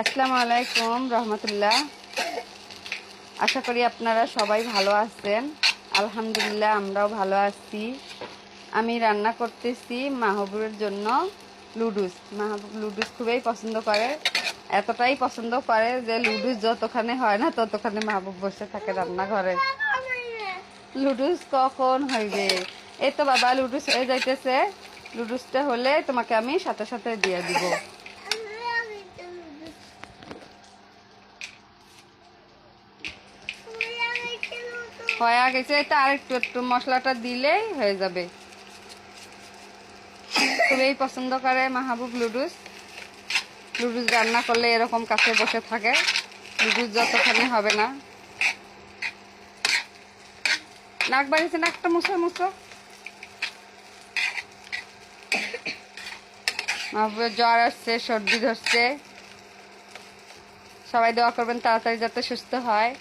আসসালামু আলাইকুম রহমতুল্লাহ। আশা করি আপনারা সবাই ভালো আছেন। আলহামদুলিল্লাহ আমরাও ভালো আছি। আমি রান্না করতেছি মাহবুবের জন্য লুডুস। মাহবুব লুডুস খুবই পছন্দ করে, এতটাই পছন্দ করে যে লুডুস যতখানে হয় না ততখানে মাহবুব বসে থাকে রান্নাঘরে। লুডুস কখন হইবে? এই তো বাবা লুডুস হয়ে যাইতেছে। লুডুসটা হলে তোমাকে আমি সাথে সাথে দিয়ে দিব। হয়ে গেছে, এটা আর একটু একটু মশলাটা দিলেই হয়ে যাবে। খুবই পছন্দ করে মাহবুব লুডুস। লুডুস রান্না করলে এরকম কাছে বসে থাকে, লুডুস যতখানি হবে না। নাক বাড়িছে, নাকটা মুছো মুছো। মাহবুবের জ্বর আসছে, সর্দি ধরছে। সবাই দোয়া করবেন তাড়াতাড়ি যাতে সুস্থ হয়।